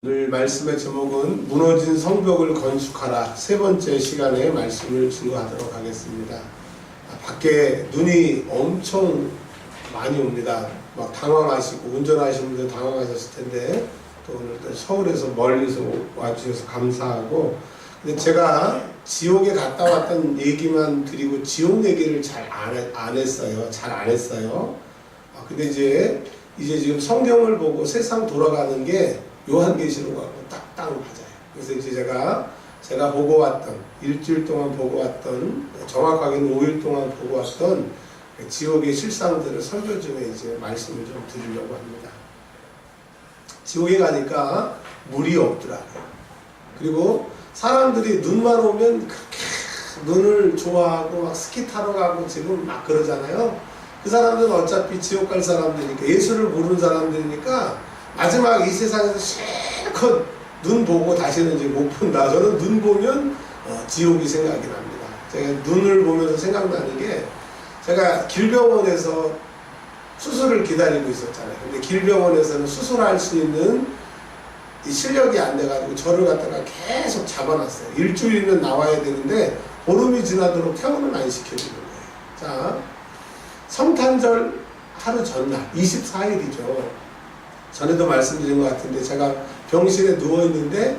오늘 말씀의 제목은 무너진 성벽을 건축하라. 세 번째 시간에 말씀을 증거하도록 하겠습니다. 밖에 눈이 엄청 많이 옵니다. 막 당황하시고 운전하시는 분들 당황하셨을 텐데 또 오늘 또 서울에서 멀리서 와주셔서 감사하고, 근데 제가 지옥에 갔다 왔던 얘기만 드리고 지옥 얘기를 잘 안 했어요. 근데 이제 지금 성경을 보고 세상 돌아가는 게 요한계시록하고 딱 맞아요. 그래서 이제 제가 보고 왔던, 일주일 동안 보고 왔던, 정확하게는 5일 동안 보고 왔던 지옥의 실상들을 설교 중에 이제 말씀을 좀 드리려고 합니다. 지옥에 가니까 물이 없더라고요. 그리고 사람들이 눈만 오면 그렇게 눈을 좋아하고 막 스키 타러 가고 지금 막 그러잖아요. 그 사람들은 어차피 지옥 갈 사람들이니까, 예수를 모르는 사람들이니까 마지막 이 세상에서 실컷 눈 보고 다시는 이제 못 본다. 저는 눈 보면 지옥이 생각이 납니다. 제가 눈을 보면서 생각나는 게, 제가 길병원에서 수술을 기다리고 있었잖아요. 근데 길병원에서는 수술할 수 있는 이 실력이 안 돼가지고 저를 갖다가 계속 잡아놨어요. 일주일이면 나와야 되는데 보름이 지나도록 퇴원을 안 시켜주는 거예요. 자, 성탄절 하루 전날 24일이죠. 전에도 말씀드린 것 같은데, 제가 병실에 누워있는데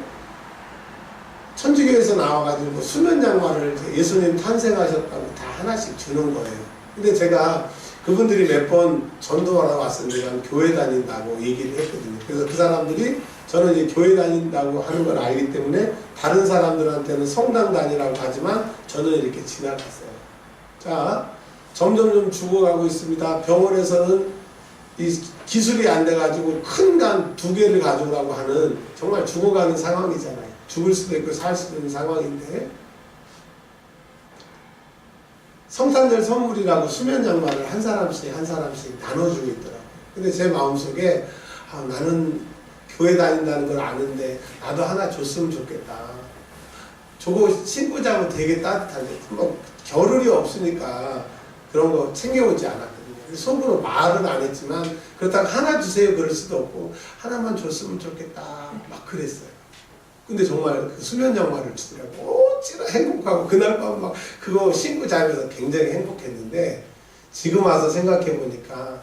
천주교에서 나와가지고 수면 양말을 예수님 탄생하셨다고 다 하나씩 주는 거예요. 근데 제가 그분들이 몇 번 전도하러 왔었는데 난 교회 다닌다고 얘기를 했거든요. 그래서 그 사람들이 저는 이제 교회 다닌다고 하는 걸 알기 때문에 다른 사람들한테는 성당 다니라고 하지만 저는 이렇게 지나갔어요. 자, 점점 죽어가고 있습니다. 병원에서는 이 기술이 안 돼가지고 큰 간 2개를 가져오라고 하는, 정말 죽어가는 상황이잖아요. 죽을 수도 있고 살 수도 있는 상황인데, 성탄절 선물이라고 수면 양말을 한 사람씩 나눠주고 있더라고요. 근데 제 마음속에 나는 교회 다닌다는 걸 아는데 나도 하나 줬으면 좋겠다. 저거 신고 자면 되게 따뜻한데, 뭐 겨를이 없으니까 그런 거 챙겨오지 않았거든요. 속으로 말은 안 했지만, 그렇다고 하나 주세요 그럴 수도 없고 하나만 줬으면 좋겠다 막 그랬어요. 근데 정말 그 수면 양말을 주더라고. 어찌나 행복하고, 그날 밤 막 그거 신고 자면서 굉장히 행복했는데, 지금 와서 생각해 보니까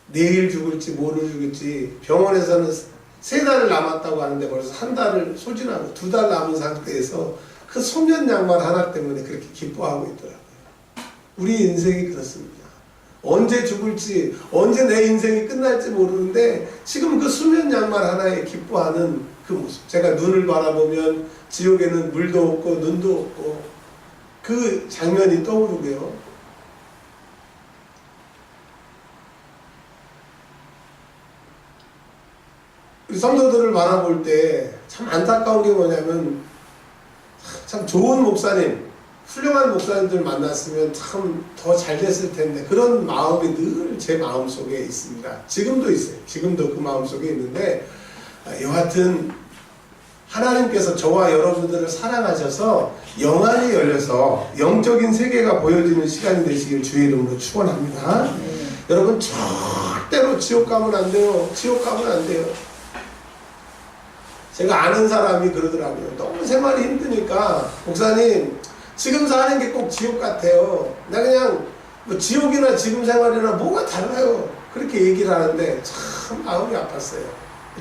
내일 죽을지 모레 죽을지, 병원에서는 3달을 남았다고 하는데 벌써 1달을 소진하고 2달 남은 상태에서 그 수면 양말 하나 때문에 그렇게 기뻐하고 있더라고요. 우리 인생이 그렇습니다. 언제 죽을지, 언제 내 인생이 끝날지 모르는데 지금 그 수면 양말 하나에 기뻐하는 그 모습. 제가 눈을 바라보면 지옥에는 물도 없고 눈도 없고 그 장면이 떠오르고요. 우리 성도들을 바라볼 때 참 안타까운 게 뭐냐면, 참 좋은 목사님, 훌륭한 목사님들 만났으면 참 더 잘 됐을 텐데, 그런 마음이 늘 제 마음속에 있습니다. 지금도 있어요. 지금도 그 마음속에 있는데, 여하튼 하나님께서 저와 여러분들을 사랑하셔서 영안이 열려서 영적인 세계가 보여지는 시간이 되시길 주의 이름으로 축원합니다. 여러분, 절대로 지옥 가면 안 돼요. 지옥 가면 안 돼요. 제가 아는 사람이 그러더라고요. 너무 생활이 힘드니까, 목사님 지금 사는 게 꼭 지옥 같아요. 나 그냥 뭐 지옥이나 지금 생활이나 뭐가 달라요. 그렇게 얘기를 하는데 참 마음이 아팠어요.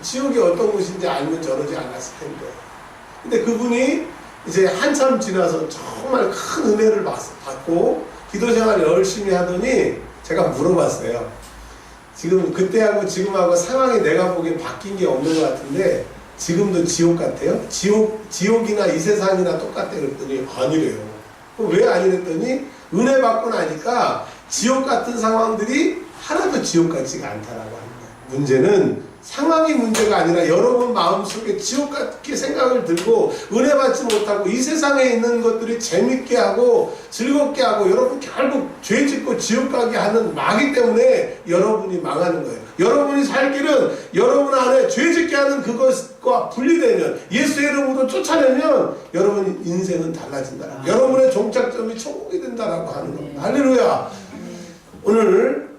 지옥이 어떤 곳인지 알면 저러지 않았을 텐데. 근데 그분이 이제 한참 지나서 정말 큰 은혜를 받고 기도 생활을 열심히 하더니 제가 물어봤어요. 지금 그때하고 지금하고 상황이 내가 보기엔 바뀐 게 없는 것 같은데 지금도 지옥 같아요? 지옥이나 이 세상이나 똑같대. 그랬더니 아니래요. 그럼 왜 아니랬더니 은혜 받고 나니까 지옥 같은 상황들이 하나도 지옥 같지가 않다라고 하는 거예요. 문제는 상황이 문제가 아니라 여러분 마음속에 지옥 같게 생각을 들고 은혜 받지 못하고 이 세상에 있는 것들이 재밌게 하고 즐겁게 하고 여러분 결국 죄 짓고 지옥 가게 하는 마귀 때문에 여러분이 망하는 거예요. 여러분이 살 길은 여러분 안에 죄 짓게 하는 그것과 분리되면, 예수의 이름으로 쫓아내면 여러분 인생은 달라진다. 여러분의 종착점이 천국이 된다라고 하는 겁니다. 할렐루야. 오늘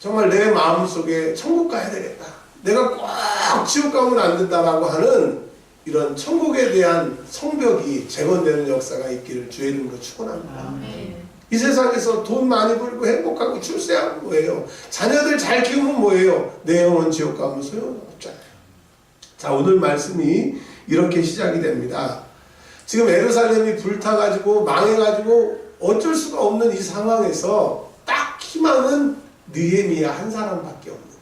정말 내 마음속에 천국 가야 되겠다. 내가 꼭 지옥 가면 안 된다라고 하는 이런 천국에 대한 성벽이 재건되는 역사가 있기를 주의 이름으로 축원합니다. 이 세상에서 돈 많이 벌고 행복하고 출세하고 뭐예요? 자녀들 잘 키우면 뭐예요? 내 영혼 지옥 가면 소용없잖아요. 자, 오늘 말씀이 이렇게 시작이 됩니다. 지금 예루살렘이 불타가지고 망해가지고 어쩔 수가 없는 이 상황에서 딱 희망은 느헤미야 한 사람밖에 없는 거예요.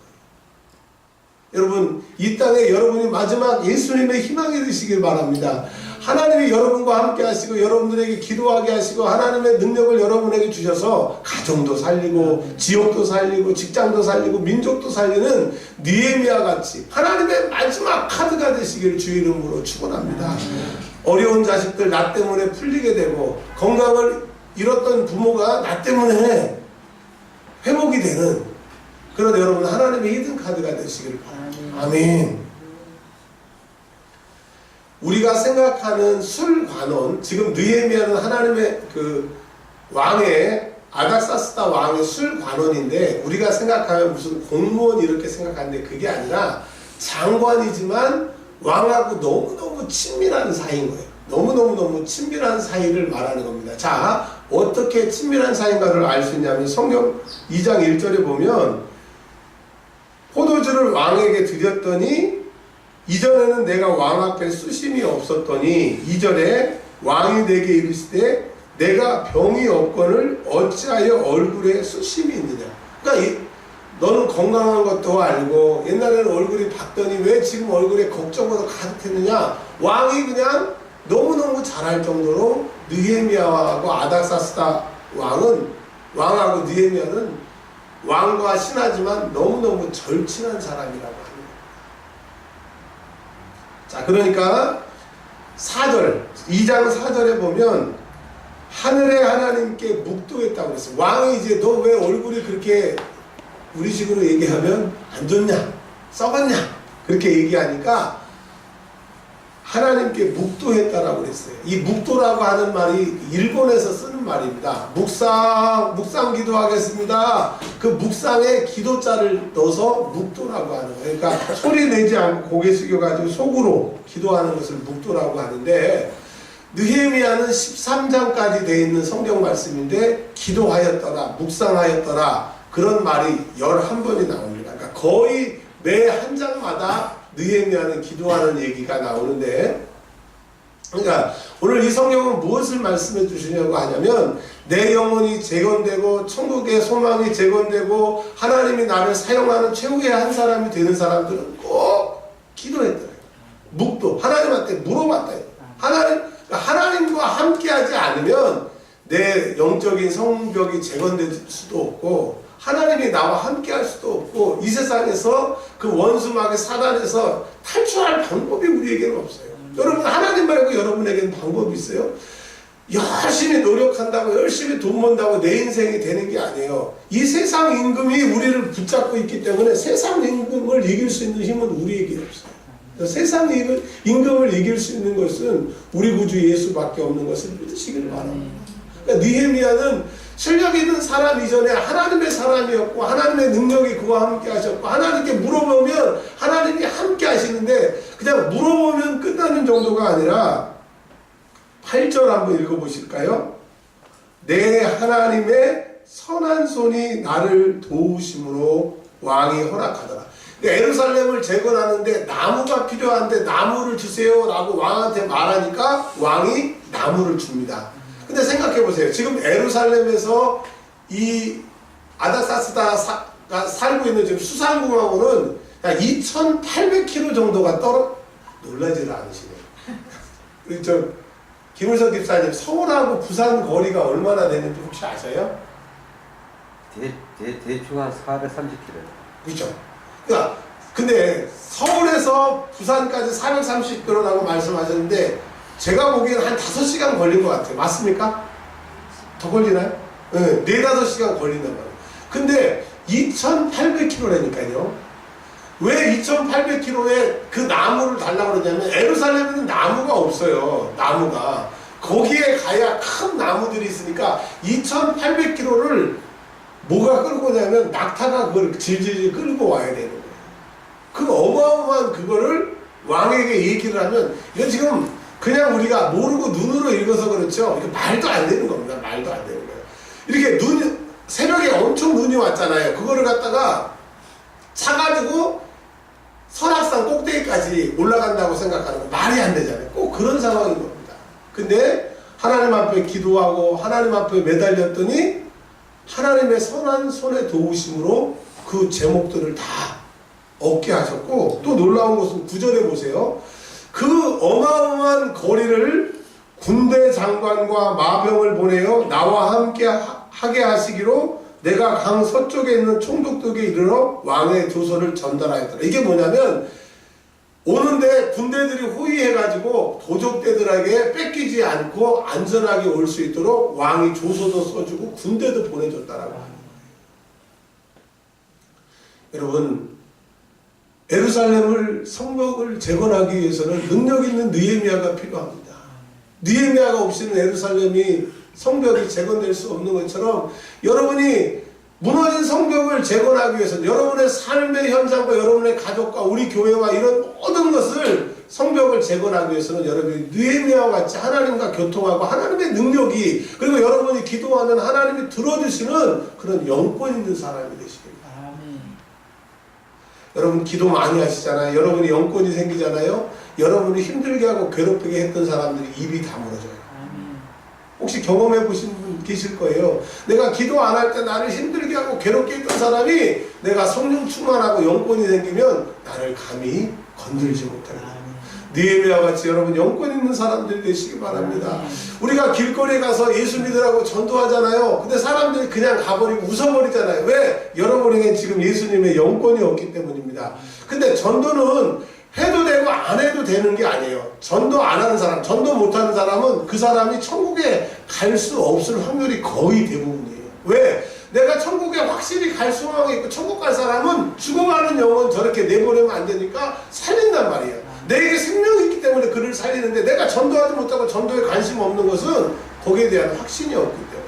여러분, 이 땅에 여러분이 마지막 예수님의 희망이 되시길 바랍니다. 하나님이 여러분과 함께 하시고 여러분들에게 기도하게 하시고 하나님의 능력을 여러분에게 주셔서 가정도 살리고 지역도 살리고 직장도 살리고 민족도 살리는 느헤미야 같이 하나님의 마지막 카드가 되시기를 주의 이름으로 축원합니다. 어려운 자식들 나 때문에 풀리게 되고 건강을 잃었던 부모가 나 때문에 회복이 되는 그런 여러분 하나님의 히든 카드가 되시기를 바랍니다. 아멘. 우리가 생각하는 술관원, 지금 느헤미야는 하나님의 그 왕의 아닥사스다 왕의 술관원인데 우리가 생각하면 무슨 공무원 이렇게 생각하는데 그게 아니라 장관이지만 왕하고 너무너무 친밀한 사이인 거예요. 너무너무 친밀한 사이를 말하는 겁니다. 자, 어떻게 친밀한 사이인가를 알 수 있냐면 성경 2장 1절에 보면 포도주를 왕에게 드렸더니 이전에는 내가 왕 앞에 수심이 없었더니 2절에 왕이 내게 이르시되 내가 병이 없거늘 어찌하여 얼굴에 수심이 있느냐. 그러니까 너는 건강한 것도 알고 옛날에는 얼굴이 밝더니 왜 지금 얼굴에 걱정으로 가득했느냐. 왕이 그냥 너무너무 잘할 정도로 느헤미야하고 아닥사스다 왕하고 느헤미야는 왕과 신하지만 너무너무 절친한 사람이라고 합니다. 자, 그러니까 4절, 2장 4절에 보면 하늘의 하나님께 묵도했다고 그랬어요. 왕이 이제 너 왜 얼굴이 그렇게 우리식으로 얘기하면 안 좋냐? 썩었냐? 그렇게 얘기하니까 하나님께 묵도했다라고 그랬어요. 이 묵도라고 하는 말이 일본에서 쓰는 말입니다. 묵상 기도하겠습니다. 그 묵상에 기도자를 넣어서 묵도라고 하는 거예요. 그러니까 소리 내지 않고 고개 숙여가지고 속으로 기도하는 것을 묵도라고 하는데 느헤미야는 13장까지 되어 있는 성경 말씀인데 기도하였더라, 묵상하였더라 그런 말이 11번이 나옵니다. 그러니까 거의 매 한 장마다 느헤미야는 기도하는 얘기가 나오는데, 그러니까 오늘 이 성경은 무엇을 말씀해 주시냐고 하냐면 내 영혼이 재건되고 천국의 소망이 재건되고 하나님이 나를 사용하는 최후의 한 사람이 되는 사람들은 꼭 기도했더래요. 묵도 하나님한테 물어봤다. 하나님과 함께하지 않으면 내 영적인 성벽이 재건될 수도 없고 하나님이 나와 함께 할 수도 없고 이 세상에서 그 원수막의 사단에서 탈출할 방법이 우리에게는 없어요. 여러분 하나님 말고 여러분에게는 방법이 있어요? 열심히 노력한다고 열심히 돈 번다고 내 인생이 되는 게 아니에요. 이 세상 임금이 우리를 붙잡고 있기 때문에 세상 임금을 이길 수 있는 힘은 우리에게 없어요. 세상 임금을 이길 수 있는 것은 우리 구주 예수밖에 없는 것을 믿으시기를 바랍니다. 그러니까 느헤미야는 실력 있는 사람 이전에 하나님의 사람이었고 하나님의 능력이 그와 함께 하셨고 하나님께 물어보면 하나님이 함께 하시는데 그냥 물어보면 끝나는 정도가 아니라 8절 한번 읽어보실까요? 내 하나님의 선한 손이 나를 도우심으로 왕이 허락하더라. 예루살렘을 재건하는데 나무가 필요한데 나무를 주세요 라고 왕한테 말하니까 왕이 나무를 줍니다. 근데 생각해 보세요. 지금 예루살렘에서 이 아닥사스다가 살고 있는 지금 수산궁하고는 2,800km 정도가 놀라지를 않으시네요. 우리 김을석 집사님, 서울하고 부산 거리가 얼마나 되는지 혹시 아세요? 대충 한 430km. 그렇죠. 그러니까 근데 서울에서 부산까지 430km라고 말씀하셨는데 제가 보기에는 한 5시간 걸린 것 같아요. 맞습니까? 더 걸리나요? 네, 4-5시간 걸린단 말이에요. 근데 2,800km라니까요. 왜 2,800km에 그 나무를 달라고 그러냐면 예루살렘에는 나무가 없어요. 나무가. 거기에 가야 큰 나무들이 있으니까 2,800km를 뭐가 끌고 오냐면 낙타가 그걸 질질 끌고 와야 되는 거예요. 그 어마어마한 그거를 왕에게 얘기를 하면 이건 지금 그냥 우리가 모르고 눈으로 읽어서 그렇죠. 이게 말도 안 되는 겁니다. 말도 안 되는 거예요. 이렇게 새벽에 엄청 눈이 왔잖아요. 그거를 갖다가 차가지고 설악산 꼭대기까지 올라간다고 생각하는 거 말이 안 되잖아요. 꼭 그런 상황인 겁니다. 근데 하나님 앞에 기도하고 하나님 앞에 매달렸더니 하나님의 선한 손의 도우심으로 그 제목들을 다 얻게 하셨고, 또 놀라운 것은 9절에 보세요. 그 어마어마한 거리를 군대 장관과 마병을 보내어 나와 함께 하게 하시기로 내가 강 서쪽에 있는 총독에게 이르러 왕의 조서를 전달하였더라. 이게 뭐냐면 오는데 군대들이 호위해가지고 도적대들에게 뺏기지 않고 안전하게 올 수 있도록 왕이 조서도 써주고 군대도 보내줬다라고 하는 거예요. 여러분, 예루살렘을 성벽을 재건하기 위해서는 능력 있는 느헤미야가 필요합니다. 느헤미야가 없이는 예루살렘이 성벽이 재건될 수 없는 것처럼 여러분이 무너진 성벽을 재건하기 위해서는 여러분의 삶의 현장과 여러분의 가족과 우리 교회와 이런 모든 것을 성벽을 재건하기 위해서는 여러분이 느헤미야와 같이 하나님과 교통하고 하나님의 능력이, 그리고 여러분이 기도하면 하나님이 들어주시는 그런 영권 있는 사람이 되시길 바랍니다. 여러분 기도 많이 하시잖아요. 여러분이 영권이 생기잖아요. 여러분이 힘들게 하고 괴롭히게 했던 사람들이 입이 다물어져요. 혹시 경험해 보신 분 계실 거예요. 내가 기도 안 할 때 나를 힘들게 하고 괴롭게 했던 사람이 내가 성령 충만하고 영권이 생기면 나를 감히 건들지 못하게 됩니다. 느헤미야와 같이 여러분 영권 있는 사람들이 되시기 바랍니다. 우리가 길거리에 가서 예수 믿으라고 전도하잖아요. 근데 사람들이 그냥 가버리고 웃어버리잖아요. 왜? 여러분에게 지금 예수님의 영권이 없기 때문입니다. 근데 전도는 해도 되고 안 해도 되는 게 아니에요. 전도 안 하는 사람, 전도 못하는 사람은 그 사람이 천국에 갈 수 없을 확률이 거의 대부분이에요. 왜? 내가 천국에 확실히 갈 소망이 있고 천국 갈 사람은 죽어가는 영혼 저렇게 내보내면 안 되니까 살린단 말이에요. 내게 생명이 있기 때문에 그를 살리는데 내가 전도하지 못하고 전도에 관심 없는 것은 거기에 대한 확신이 없기 때문에.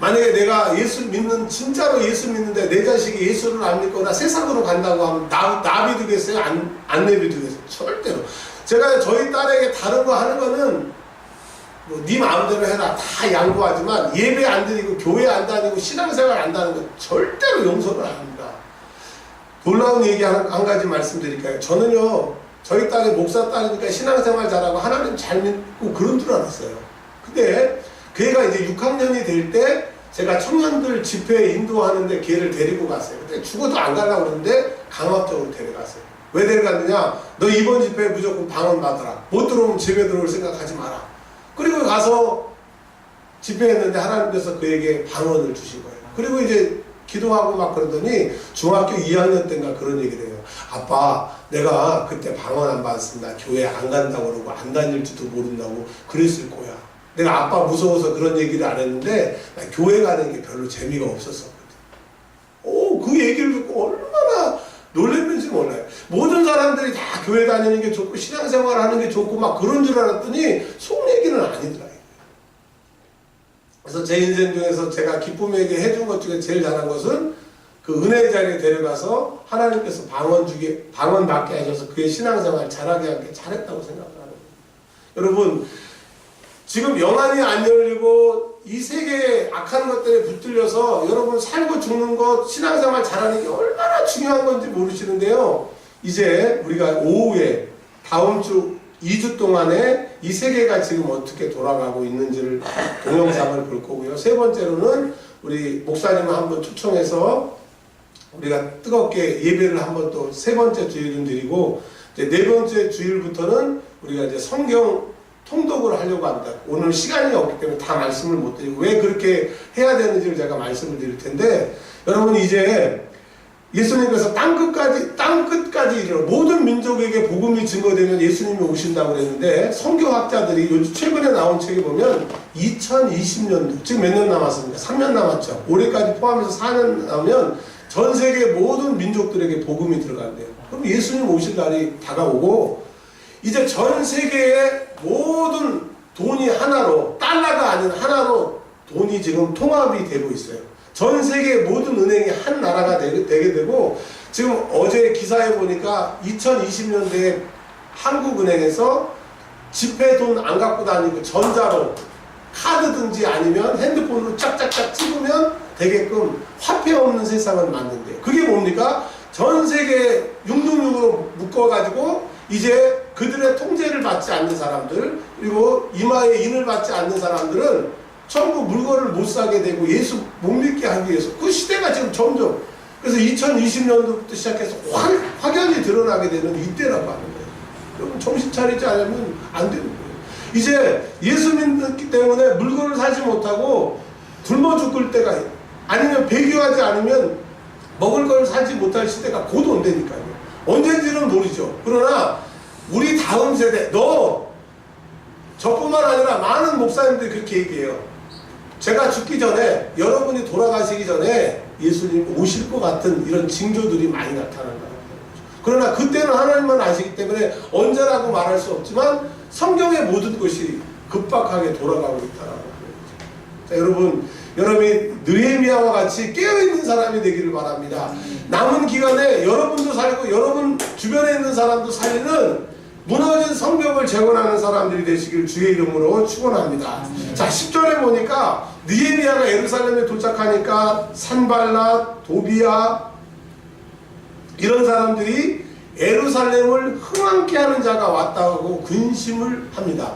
만약에 내가 예수 믿는, 진짜로 예수 믿는데 내 자식이 예수를 안 믿거나 세상으로 간다고 하면 나 믿으겠어요? 안 내비두겠어요? 절대로. 제가 저희 딸에게 다른 거 하는 거는 뭐 네 마음대로 해라 다 양보하지만 예배 안 드리고 교회 안 다니고 신앙생활 안 하는 거 절대로 용서를 안 합니다. 놀라운 얘기 한 가지 말씀드릴까요? 저는요, 저희 딸이 목사 딸이니까 신앙생활 잘하고 하나님 잘 믿고 그런 줄 알았어요. 근데 그 애가 이제 6학년이 될 때 제가 청년들 집회 인도하는데 걔를 데리고 갔어요. 근데 죽어도 안 가려고 그러는데 강압적으로 데려갔어요. 왜 데려갔느냐? 너 이번 집회에 무조건 방언 받아라. 못 들어오면 집에 들어올 생각하지 마라. 그리고 가서 집회했는데 하나님께서 그에게 방언을 주신 거예요. 그리고 이제 기도하고 막 그러더니 중학교 2학년 때인가 그런 얘기를 해요. 아빠, 내가 그때 방언 안 받았습니다. 교회 안 간다고 그러고 안 다닐지도 모른다고 그랬을 거야. 내가 아빠 무서워서 그런 얘기를 안 했는데 나 교회 가는 게 별로 재미가 없었었거든. 그 얘기를 듣고 얼마나 놀랬는지 몰라요. 모든 사람들이 다 교회 다니는 게 좋고 신앙생활 하는 게 좋고 막 그런 줄 알았더니 속 얘기는 아니더라고요. 그래서 제 인생 중에서 제가 기쁨에게 해준 것 중에 제일 잘한 것은 그 은혜의 자리에 데려가서 하나님께서 방언 받게 하셔서 그의 신앙생활 잘하게 하게 잘했다고 생각하는 거예요. 여러분, 지금 영안이 안 열리고 이 세계의 악한 것들에 붙들려서 여러분 살고 죽는 것, 신앙생활 잘하는 게 얼마나 중요한 건지 모르시는데요. 이제 우리가 오후에 다음 주 2주 동안에 이 세계가 지금 어떻게 돌아가고 있는지를 동영상을 볼 거고요. 세 번째로는 우리 목사님을 한번 초청해서 우리가 뜨겁게 예배를 한번 또 세 번째 주일은 드리고, 이제 네 번째 주일부터는 우리가 이제 성경 통독을 하려고 합니다. 오늘 시간이 없기 때문에 다 말씀을 못 드리고 왜 그렇게 해야 되는지를 제가 말씀을 드릴 텐데, 여러분 이제 예수님께서 땅끝까지 이르러 모든 민족에게 복음이 증거되면 예수님이 오신다고 그랬는데, 성경학자들이 요즘 최근에 나온 책에 보면 2020년도, 지금 몇 년 남았습니까? 3년 남았죠. 올해까지 포함해서 4년 남으면 전 세계 모든 민족들에게 복음이 들어간대요. 그럼 예수님 오실 날이 다가오고, 이제 전 세계의 모든 돈이 하나로, 달러가 아닌 하나로 돈이 지금 통합이 되고 있어요. 전 세계 모든 은행이 한 나라가 되게 되고, 지금 어제 기사에 보니까 2020년대에 한국은행에서 지폐 돈 안 갖고 다니고 전자로 카드든지 아니면 핸드폰으로 짝짝짝 찍으면 되게끔 화폐 없는 세상을 만든대요. 그게 뭡니까? 전 세계 666으로 묶어가지고 이제 그들의 통제를 받지 않는 사람들, 그리고 이마에 인을 받지 않는 사람들은 전부 물건을 못 사게 되고 예수 못 믿게 하기 위해서 그 시대가 지금 점점, 그래서 2020년도부터 시작해서 확연히 드러나게 되는 이때라고 하는 거예요. 여러분 정신 차리지 않으면 안 되는 거예요. 이제 예수 믿기 때문에 물건을 사지 못하고 굶어 죽을 때가, 아니면 배교하지 않으면 먹을 걸 사지 못할 시대가 곧 온다니까요. 언젠지는 모르죠. 그러나 우리 다음 세대, 저뿐만 아니라 많은 목사님들이 그렇게 얘기해요. 제가 죽기 전에, 여러분이 돌아가시기 전에 예수님 오실 것 같은 이런 징조들이 많이 나타난다는 거죠. 그러나 그때는 하나님만 아시기 때문에 언제라고 말할 수 없지만 성경의 모든 것이 급박하게 돌아가고 있다는 거죠. 자, 여러분이 느헤미야와 같이 깨어있는 사람이 되기를 바랍니다. 남은 기간에 여러분도 살고 여러분 주변에 있는 사람도 살리는 무너진 성벽을 재건하는 사람들이 되시길 주의 이름으로 축원합니다. 자, 10절에 보니까 느헤미야가 예루살렘에 도착하니까 산발랏, 도비야 이런 사람들이 예루살렘을 흥황케 하는 자가 왔다고 근심을 합니다.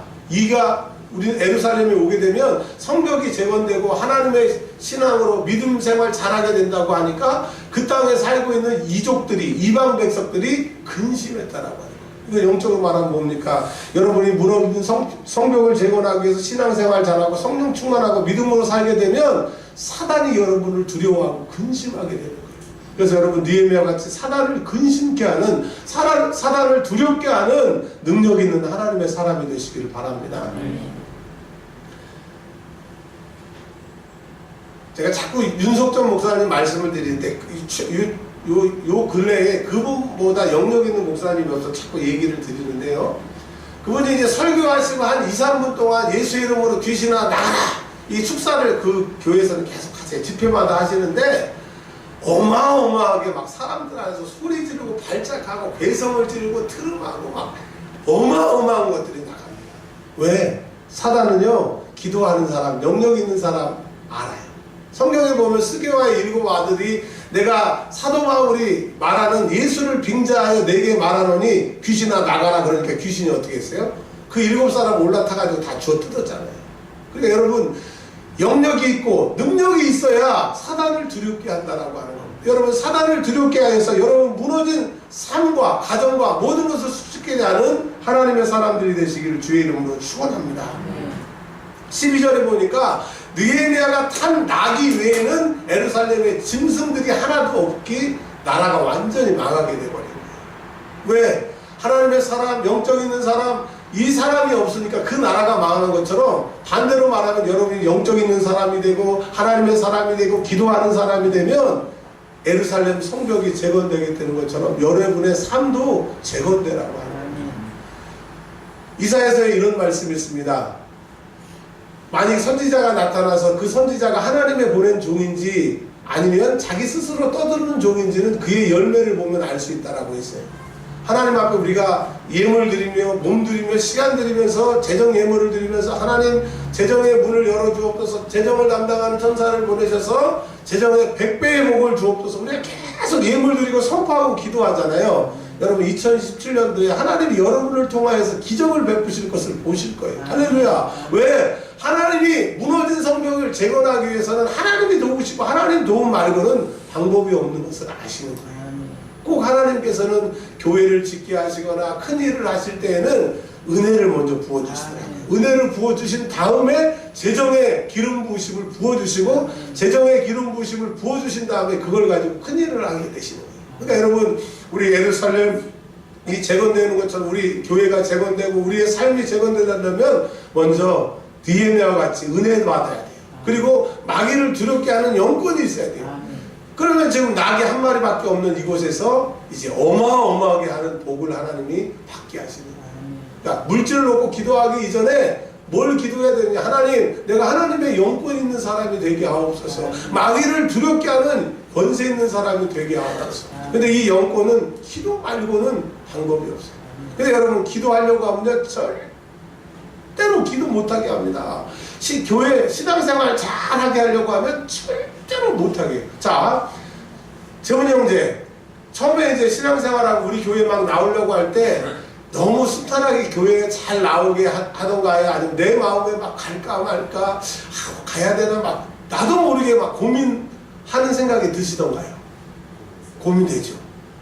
우리 예루살렘에 오게 되면 성벽이 재건되고 하나님의 신앙으로 믿음 생활 잘하게 된다고 하니까 그 땅에 살고 있는 이족들이, 이방 백성들이 근심했다라고 하는 거예요. 이거 영적으로 말하면 뭡니까? 여러분이 무너진 성벽을 재건하기 위해서 신앙생활 잘하고 성령 충만하고 믿음으로 살게 되면 사단이 여러분을 두려워하고 근심하게 되는 거예요. 그래서 여러분 느헤미야 같이 사단을 근심케 하는, 사단을 두렵게 하는 능력 있는 하나님의 사람이 되시길 바랍니다. 제가 자꾸 윤석정 목사님 말씀을 드리는데 요 근래에 그분보다 영역 있는 목사님이 없어 자꾸 얘기를 드리는데요. 그분이 이제 설교하시고 한 2, 3분 동안 예수 이름으로 귀신아 나가라! 이 축사를 그 교회에서는 계속 하세요. 집회마다 하시는데 어마어마하게 막 사람들 안에서 소리 지르고 발작하고 괴성을 지르고 트름하고 막 어마어마한 것들이 나갑니다. 왜? 사단은요, 기도하는 사람, 영역 있는 사람 알아요. 성경에 보면 스게와의 7 아들이 내가 사도 바울이 말하는 예수를 빙자하여 내게 말하노니 귀신아 나가라 그러니까 귀신이 어떻게 했어요? 그 7사람 올라타가지고 다 주워 뜯었잖아요. 그러니까 여러분 영역이 있고 능력이 있어야 사단을 두렵게 한다라고 하는 겁니다. 여러분 사단을 두렵게 하여서 여러분 무너진 삶과 가정과 모든 것을 수축하게 하는 하나님의 사람들이 되시기를 주의 이름으로 축원합니다. 12절에 보니까 느헤미야가 탄 나귀 외에는 예루살렘에 짐승들이 하나도 없기 나라가 완전히 망하게 되버린 거예요. 왜? 하나님의 사람, 영적 있는 사람, 이 사람이 없으니까 그 나라가 망하는 것처럼 반대로 말하면 여러분이 영적 있는 사람이 되고 하나님의 사람이 되고 기도하는 사람이 되면 예루살렘 성벽이 재건되게 되는 것처럼 여러분의 삶도 재건되라고 하는 이사야서에 이런 말씀이 있습니다. 만약 선지자가 나타나서 그 선지자가 하나님의 보낸 종인지 아니면 자기 스스로 떠드는 종인지는 그의 열매를 보면 알 수 있다라고 했어요. 하나님 앞에 우리가 예물 드리며 몸 드리며 시간 드리면서 재정 예물을 드리면서 하나님 재정의 문을 열어주옵소서, 재정을 담당하는 천사를 보내셔서 재정의 100배의 복을 주옵소서. 우리가 계속 예물 드리고 선포하고 기도하잖아요. 여러분 2017년도에 하나님이 여러분을 통하여서 기적을 베푸실 것을 보실 거예요. 할렐루야. 왜? 하나님이 무너진 성벽을 재건하기 위해서는 하나님이 도우시고 하나님 도움 말고는 방법이 없는 것을 아시는 거예요. 꼭 하나님께서는 교회를 짓게 하시거나 큰 일을 하실 때에는 은혜를 먼저 부어주시더라고요. 은혜를 부어주신 다음에 재정의 기름 부으심을 부어주시고 재정의 기름 부으심을 부어주신 다음에 그걸 가지고 큰 일을 하게 되시는 거예요. 그러니까 여러분 우리 예루살렘 이 재건되는 것처럼 우리 교회가 재건되고 우리의 삶이 재건되려면 먼저 느헤미야와 같이 은혜 받아야 돼요. 그리고 마귀를 두렵게 하는 영권이 있어야 돼요. 그러면 지금 낙이 한 마리밖에 없는 이곳에서 이제 어마어마하게 하는 복을 하나님이 받게 하시는 거예요. 그러니까 물질을 놓고 기도하기 이전에 뭘 기도해야 되느냐. 하나님, 내가 하나님의 영권 있는 사람이 되게 하옵소서. 마귀를 두렵게 하는 권세 있는 사람이 되게 하고 있어. 근데 이 영권은 기도 말고는 방법이 없어요. 근데 여러분 기도하려고 하면 절대로 기도 못하게 합니다. 교회 신앙생활 잘하게 하려고 하면 절대로 못하게 해요. 자, 재훈이 형제 처음에 이제 신앙생활하고 우리 교회 막 나오려고 할 때 너무 순탄하게 교회에 잘 나오게 하던가요? 아니면 내 마음에 막 갈까 말까 가야 되나 막 나도 모르게 막 고민하는 생각이 드시던가요? 고민되죠.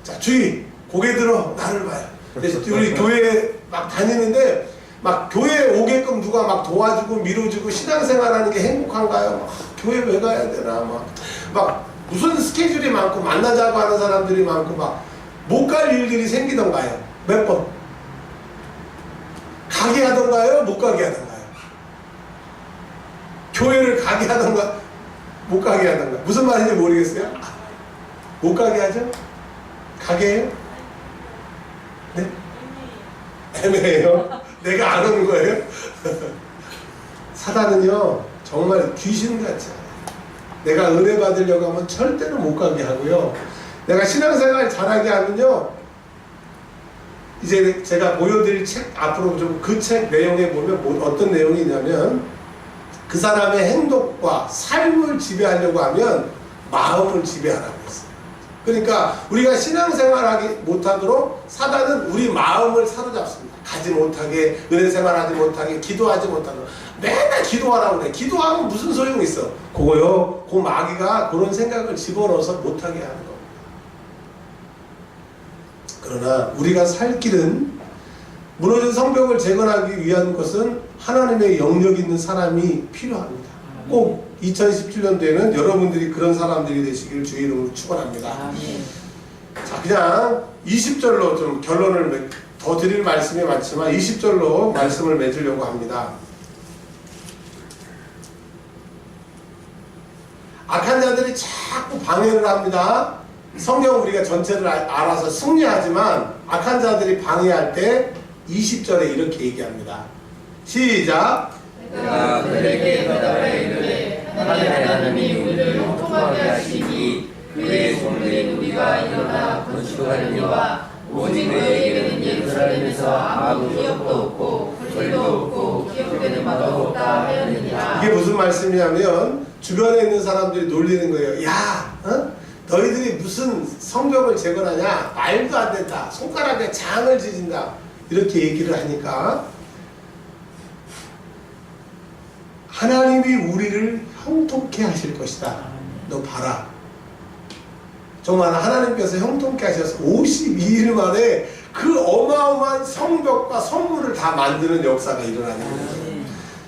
자, 주의 고개 들어 나를 봐요. 우리 교회에 막 다니는데 막 교회에 오게끔 누가 막 도와주고 밀어주고 신앙생활하는 게 행복한가요? 막 교회 왜 가야 되나 막 무슨 스케줄이 많고 만나자고 하는 사람들이 많고 막 못 갈 일들이 생기던가요? 몇 번? 가게 하던가요? 못 가게 하던가요? 교회를 가게 하던가 못 가게 하던가 무슨 말인지 모르겠어요? 못 가게 하죠? 가게 해요? 네? 애매해요? 내가 안 오는 거예요? 사단은요 정말 귀신같이 내가 은혜 받으려고 하면 절대로 못 가게 하고요. 내가 신앙생활 잘하게 하면요 이제 제가 보여드릴 책 앞으로 좀 그 책 내용에 보면 어떤 내용이 있냐면 그 사람의 행동과 삶을 지배하려고 하면 마음을 지배하라고 했어요. 그러니까 우리가 신앙생활하기 못하도록 사단은 우리 마음을 사로잡습니다. 가지 못하게, 은혜생활하지 못하게, 기도하지 못하도록 맨날 기도하라고 그래. 기도하면 무슨 소용이 있어? 그거요, 그 마귀가 그런 생각을 집어넣어서 못하게 하는 겁니다. 그러나 우리가 살 길은 무너진 성벽을 재건하기 위한 것은 하나님의 영역 있는 사람이 필요합니다. 꼭 2017년도에는 여러분들이 그런 사람들이 되시길 주의 이름으로 축원합니다. 자, 그냥 20절로 좀 결론을 더 드릴 말씀이 많지만 20절로 말씀을 맺으려고 합니다. 악한 자들이 자꾸 방해를 합니다. 성경 우리가 전체를 알아서 승리하지만 악한 자들이 방해할 때 20절에 이렇게 얘기합니다. 시작. 내가 그들에게 대답하여 이르되 하나님이 우리를 형통하게 하시니 그의 손들인 우리가 일어나 건축하려니와 오직 너희에게는 예루살렘에서 아무 기업도 없고 불도 없고 기업되는 바도 없다 하였느니라. 이게 무슨 말씀이냐면 주변에 있는 사람들이 놀리는 거예요. 야, 너희들이 무슨 성벽을 재건하냐? 말도 안 된다. 손가락에 장을 지진다. 이렇게 얘기를 하니까 하나님이 우리를 형통케 하실 것이다. 너 봐라. 정말 하나님께서 형통케 하셔서 52일 만에 그 어마어마한 성벽과 성문을 다 만드는 역사가 일어나는 거예요.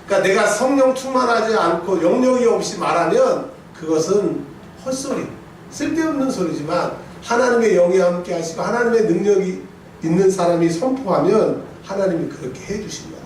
그러니까 내가 성령 충만하지 않고 영역이 없이 말하면 그것은 헛소리, 쓸데없는 소리지만 하나님의 영이 함께 하시고 하나님의 능력이 있는 사람이 선포하면 하나님이 그렇게 해주십니다.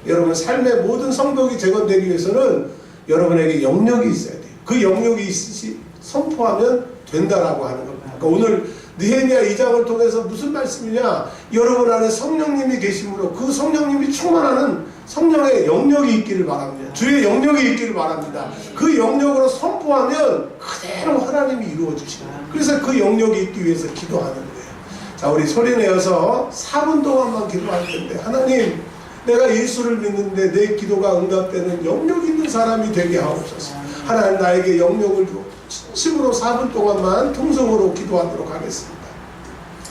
여러분 삶의 모든 성벽이 재건되기 위해서는 여러분에게 영역이 있어야 돼요. 그 영역이 있으시 선포하면 된다라고 하는 겁니다. 그러니까 오늘 느헤미야 2장을 통해서 무슨 말씀이냐? 여러분 안에 성령님이 계심으로 그 성령님이 충만하는 성령의 영역이 있기를 바랍니다. 주의 영역이 있기를 바랍니다. 그 영역으로 선포하면 그대로 하나님이 이루어 주십니다. 그래서 그 영역이 있기 위해서 기도하는 거예요. 자, 우리 소리내어서 4분 동안만 기도할 텐데 하나님, 내가 예수를 믿는데 내 기도가 응답되는 영역 있는 사람이 되게 하옵소서. 하나님 나에게 영역을 주어 진심으로 4분 동안만 통성으로 기도하도록 하겠습니다.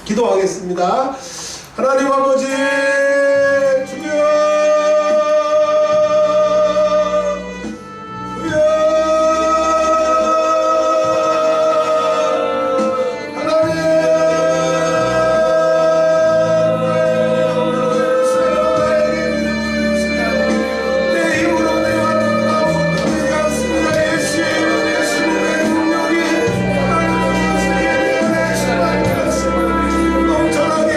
기도하겠습니다. 하나님 아버지 주여 넘쳐나게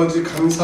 아버지 감사합니다.